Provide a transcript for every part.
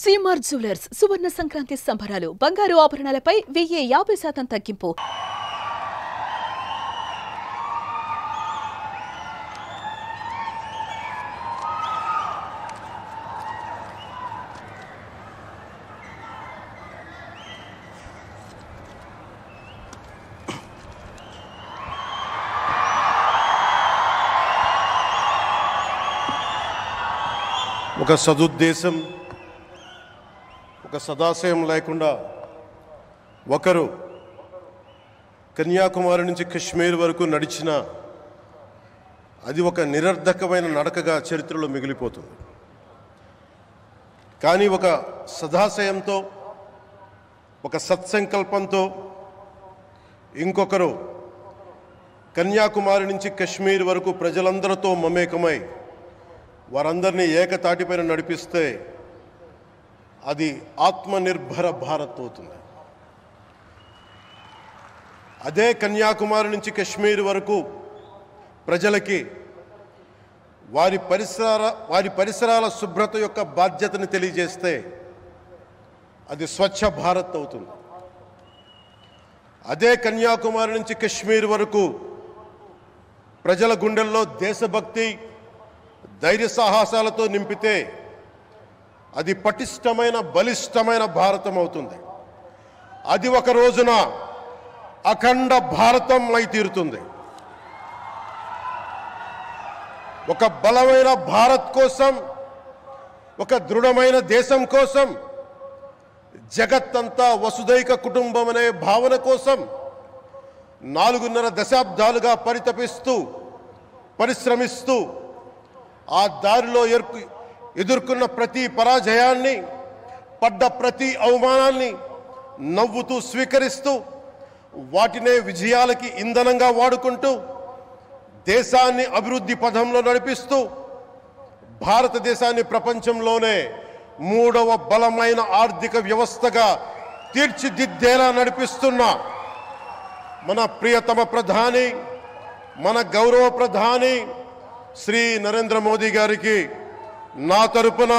CMR jewellers సువర్ణ సంక్రాంతి సంబరాలు బంగారు ఆభరణాలపై 1050% తగ్గింపు. ఒక సదుద్దేశం ఒక సదాశయం లేకుండా ఒకరు కన్యాకుమారి నుంచి కశ్మీర్ వరకు నడిచిన అది ఒక నిరర్ధకమైన నడకగా చరిత్రలో మిగిలిపోతుంది. కానీ ఒక సదాశయంతో ఒక సత్సంకల్పంతో ఇంకొకరు కన్యాకుమారి నుంచి కశ్మీర్ వరకు ప్రజలందరితో మమేకమై వారందరినీ ఏకతాటిపైన నడిపిస్తే అది ఆత్మనిర్భర భారత్ అవుతుంది. అదే కన్యాకుమారి నుంచి కశ్మీర్ వరకు ప్రజలకి వారి పరిసరాల శుభ్రత యొక్క బాధ్యతను తెలియజేస్తే అది స్వచ్ఛ భారత్ అవుతుంది. అదే కన్యాకుమారి నుంచి కశ్మీర్ వరకు ప్రజల గుండెల్లో దేశభక్తి ధైర్య సాహసాలతో నింపితే అది పటిష్టమైన బలిష్టమైన భారతం అవుతుంది. అది ఒక రోజున అఖండ భారతం అయి తీరుతుంది. ఒక బలమైన భారత్ కోసం, ఒక దృఢమైన దేశం కోసం, జగత్తంతా వసుదైక కుటుంబం అనే భావన కోసం 4.5 దశాబ్దాలుగా పరిశ్రమిస్తూ ఆ దారిలో ఎదుర్కొన్న ప్రతి పరాజయాన్ని, పడ్డ ప్రతి అవమానాన్ని నవ్వుతూ స్వీకరిస్తూ వాటినే విజయాలకి ఇంధనంగా వాడుకుంటూ దేశాన్ని అభివృద్ధి పథంలో నడిపిస్తూ భారతదేశాన్ని ప్రపంచంలోనే 3వ బలమైన ఆర్థిక వ్యవస్థగా తీర్చిదిద్దేలా నడిపిస్తున్న మన ప్రియతమ ప్రధాని, మన గౌరవ ప్రధాని శ్రీ నరేంద్ర మోదీ గారికి నా తరపున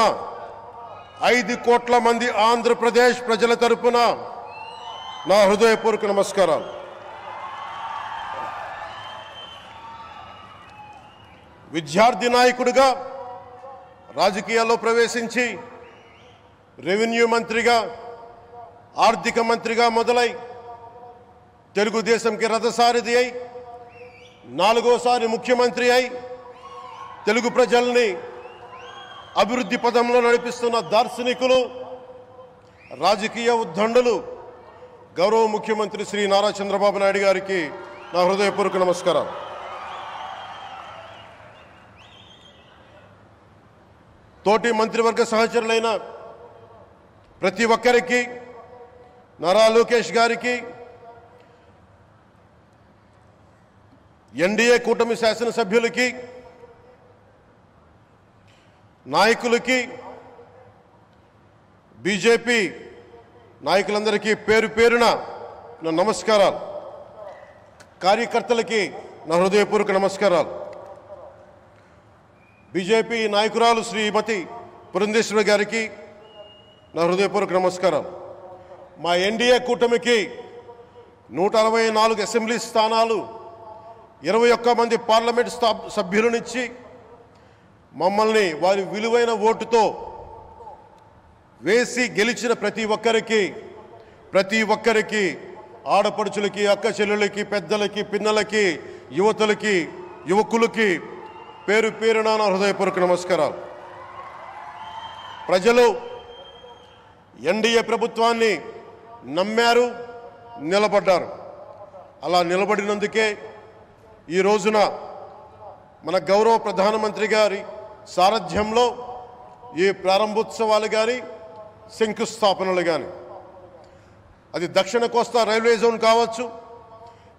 5 కోట్ల మంది ఆంధ్రప్రదేశ్ ప్రజల తరపున నా హృదయపూర్వక నమస్కారాలు. విద్యార్థి నాయకుడిగా రాజకీయాల్లో ప్రవేశించి రెవెన్యూ మంత్రిగా, ఆర్థిక మంత్రిగా మొదలై తెలుగుదేశంకి రథసారథి అయి 4వసారి ముఖ్యమంత్రి అయి తెలుగు ప్రజల్ని అభివృద్ధి పదంలో నడిపిస్తున్న దార్శనికులు, రాజకీయ ఉద్దండులు గౌరవ ముఖ్యమంత్రి శ్రీ నారా చంద్రబాబు నాయుడు గారికి నా హృదయపూర్వక నమస్కారం. తోటి మంత్రివర్గ సహచరులైన ప్రతి ఒక్కరికి, నారా లోకేష్ గారికి, ఎన్డీఏ కూటమి శాసనసభ్యులకి, నాయకులకి, బీజేపీ నాయకులందరికీ పేరు పేరున నా నమస్కారాలు. కార్యకర్తలకి నా హృదయపూర్వక నమస్కారాలు. బీజేపీ నాయకురాలు శ్రీమతి పురంధేశ్వరి గారికి నా హృదయపూర్వక నమస్కారాలు. మా ఎన్డీఏ కూటమికి 164 అసెంబ్లీ స్థానాలు, 21 మంది పార్లమెంట్ సభ్యులనిచ్చి మమ్మల్ని వారి విలువైన ఓటుతో వేసి గెలిచిన ప్రతి ఒక్కరికి ఆడపడుచులకి, అక్క చెల్లెలకి, పెద్దలకి, పిన్నలకి, యువతులకి, యువకులకి పేరు పేరున నా హృదయపూర్వక నమస్కారాలు. ప్రజలు ఎన్డీఏ ప్రభుత్వాన్ని నమ్మారు, నిలబడ్డారు. అలా నిలబడినందుకే ఈ రోజున మన గౌరవ ప్రధానమంత్రి గారి సారథ్యంలో ఈ ప్రారంభోత్సవాలు కానీ, శంకుస్థాపనలు కానీ, అది దక్షిణ కోస్తా రైల్వే జోన్ కావచ్చు,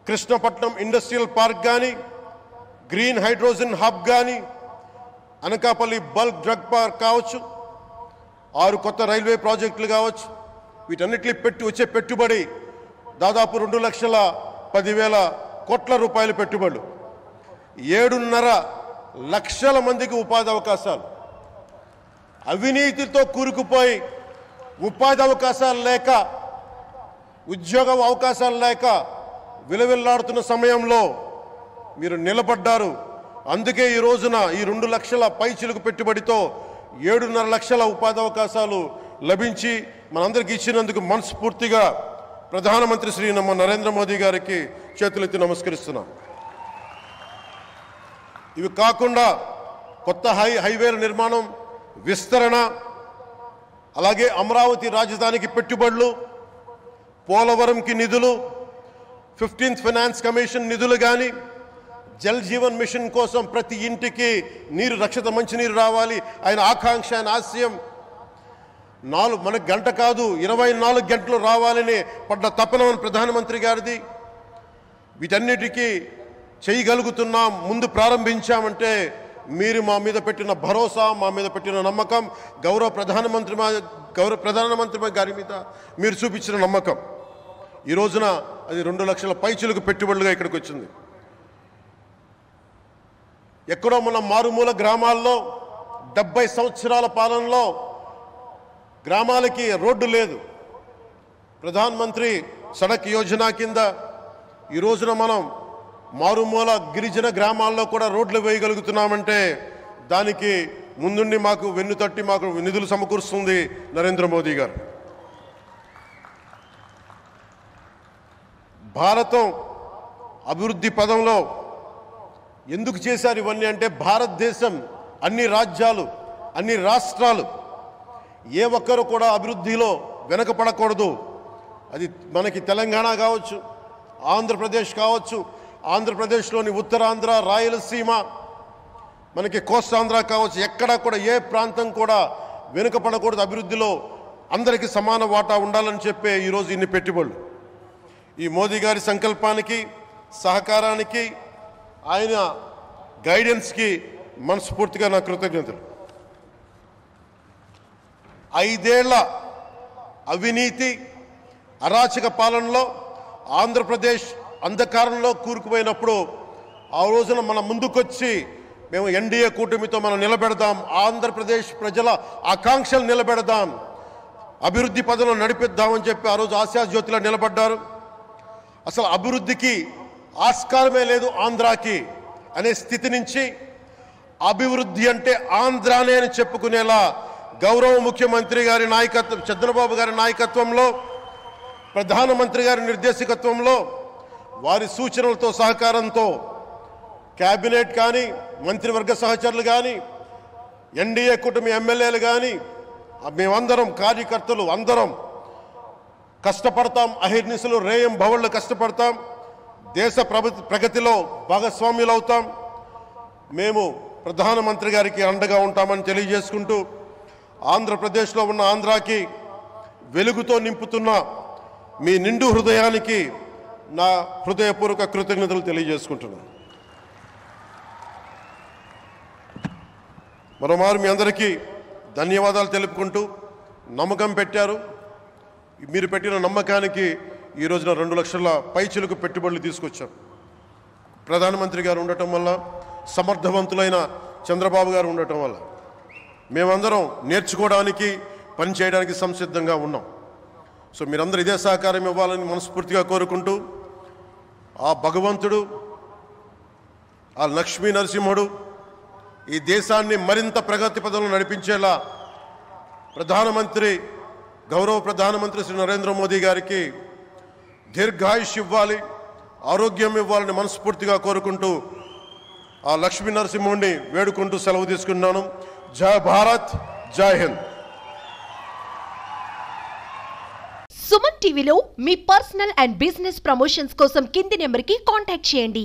కృష్ణపట్నం ఇండస్ట్రియల్ పార్క్ కానీ, గ్రీన్ హైడ్రోజన్ హబ్ కానీ, అనకాపల్లి బల్క్ డ్రగ్ పార్క్ కావచ్చు, 6 కొత్త రైల్వే ప్రాజెక్టులు కావచ్చు, వీటన్నిటిని వచ్చే పెట్టుబడి దాదాపు 2,10,000 కోట్ల రూపాయల పెట్టుబడులు, 7.5 లక్షల మందికి ఉపాధి అవకాశాలు. అవినీతితో కూరుకుపోయి ఉపాధి అవకాశాలు లేక, ఉద్యోగ అవకాశాలు లేక విలవిల్లాడుతున్న సమయంలో మీరు నిలబడ్డారు. అందుకే ఈ రోజున ఈ 2 లక్షల పైచిలుకు పెట్టుబడితో 7.5 లక్షల ఉపాధి అవకాశాలు లభించి మనందరికీ ఇచ్చినందుకు మనస్ఫూర్తిగా ప్రధానమంత్రి శ్రీ నరేంద్ర మోదీ గారికి చేతులెత్తి నమస్కరిస్తున్నాం. ఇవి కాకుండా కొత్త హైవేల నిర్మాణం, విస్తరణ, అలాగే అమరావతి రాజధానికి పెట్టుబడులు, పోలవరంకి నిధులు, 15th ఫైనాన్స్ కమిషన్ నిధులు కానీ, జల్ జీవన్ మిషన్ కోసం ప్రతి ఇంటికి నీరు, రక్షిత మంచినీరు రావాలి ఆయన ఆకాంక్ష, ఆయన ఆశయం. మనకు గంట కాదు 24 గంటలు రావాలని పడ్డ తపన ప్రధానమంత్రి గారిది. వీటన్నిటికీ చేయగలుగుతున్నాం, ముందు ప్రారంభించామంటే మీరు మా మీద పెట్టిన భరోసా, మా మీద పెట్టిన నమ్మకం, గౌరవ ప్రధానమంత్రి గారి మీద మీరు చూపించిన నమ్మకం. ఈ రోజున అది 2 లక్షల పైచిలుకు పెట్టుబడులుగా ఇక్కడికి వచ్చింది. ఎక్కడో మన మారుమూల గ్రామాల్లో 70 సంవత్సరాల పాలనలో గ్రామాలకి రోడ్డు లేదు. ప్రధానమంత్రి సడక్ యోజన కింద ఈ రోజున మనం మారుమూల గిరిజన గ్రామాల్లో కూడా రోడ్లు వేయగలుగుతున్నామంటే దానికి ముందుండి మాకు వెన్నుతట్టి మాకు నిధులు సమకూరుస్తుంది నరేంద్ర మోదీ గారు. భారతం అభివృద్ధి పదంలో ఎందుకు చేశారు ఇవన్నీ అంటే, భారతదేశం అన్ని రాజ్యాలు, అన్ని రాష్ట్రాలు ఏ ఒక్కరు కూడా అభివృద్ధిలో వెనకపడకూడదు. అది మనకి తెలంగాణ కావచ్చు, ఆంధ్రప్రదేశ్ కావచ్చు, ఆంధ్రప్రదేశ్లోని ఉత్తరాంధ్ర, రాయలసీమ, మనకి కోస్తాంధ్ర కావచ్చు, ఎక్కడా కూడా ఏ ప్రాంతం కూడా వెనుకపడకూడదు. అభివృద్ధిలో అందరికీ సమాన వాటా ఉండాలని చెప్పే ఈరోజు ఇన్ని పెట్టుబడులు. ఈ మోదీ గారి సంకల్పానికి, సహకారానికి, ఆయన గైడెన్స్కి మనస్ఫూర్తిగా నా కృతజ్ఞతలు. 5 ఏళ్ల అవినీతి, అరాచక పాలనలో ఆంధ్రప్రదేశ్ అంధకారంలో కూరుకుపోయినప్పుడు ఆ రోజున మన ముందుకొచ్చి మేము ఎన్డీఏ కూటమితో మనం నిలబెడదాం, ఆంధ్రప్రదేశ్ ప్రజల ఆకాంక్షలు నిలబెడదాం, అభివృద్ధి పదంలో నడిపిద్దామని చెప్పి ఆ రోజు ఆశాజ్యోతిలో నిలబడ్డారు. అసలు అభివృద్ధికి ఆస్కారమే లేదు ఆంధ్రాకి అనే స్థితి నుంచి అభివృద్ధి అంటే ఆంధ్రానే అని చెప్పుకునేలా గౌరవ ముఖ్యమంత్రి గారి నాయకత్వం, చంద్రబాబు గారి నాయకత్వంలో, ప్రధానమంత్రి గారి నిర్దేశకత్వంలో, వారి సూచనలతో, సహకారంతో క్యాబినెట్ కానీ, మంత్రివర్గ సహచరులు కానీ, ఎన్డీఏ కూటమి ఎమ్మెల్యేలు కానీ, మేమందరం కార్యకర్తలు అందరం కష్టపడతాం. అహిర్నిశలు రేయం భవళ్ళు కష్టపడతాం. దేశ ప్రగతిలో భాగస్వామ్యులు అవుతాం. మేము ప్రధానమంత్రి గారికి అండగా ఉంటామని తెలియజేసుకుంటూ, ఆంధ్రప్రదేశ్లో ఉన్న ఆంధ్రాకి వెలుగుతో నింపుతున్న మీ నిండు హృదయానికి నా హృదయపూర్వక కృతజ్ఞతలు తెలియజేసుకుంటున్నాను. మరోమారు మీ అందరికీ ధన్యవాదాలు తెలుపుకుంటూ, నమ్మకం పెట్టారు. మీరు పెట్టిన నమ్మకానికి ఈ రోజున 2 లక్షల పైచిలుకు పెట్టుబడులు తీసుకొచ్చాం. ప్రధానమంత్రి గారు ఉండటం వల్ల, సమర్థవంతులైన చంద్రబాబు గారు ఉండటం వల్ల మేమందరం నేర్చుకోవడానికి, పనిచేయడానికి సంసిద్ధంగా ఉన్నాం. సో మీరందరూ ఇదే సహకారం ఇవ్వాలని మనస్ఫూర్తిగా కోరుకుంటూ, ఆ భగవంతుడు, ఆ లక్ష్మీ నరసింహుడు ఈ దేశాన్ని మరింత ప్రగతి పదంలో నడిపించేలా గౌరవ ప్రధానమంత్రి శ్రీ నరేంద్ర మోదీ గారికి దీర్ఘాయుష్ ఇవ్వాలి, ఆరోగ్యం ఇవ్వాలని మనస్ఫూర్తిగా కోరుకుంటూ, ఆ లక్ష్మీ నరసింహుడిని వేడుకుంటూ సెలవు తీసుకున్నాను. జై భారత్, జై హింద్. సుమన్ టీవీలో మీ పర్సనల్ అండ్ బిజినెస్ ప్రమోషన్స్ కోసం కింది నెంబర్కి కాంటాక్ట్ చేయండి.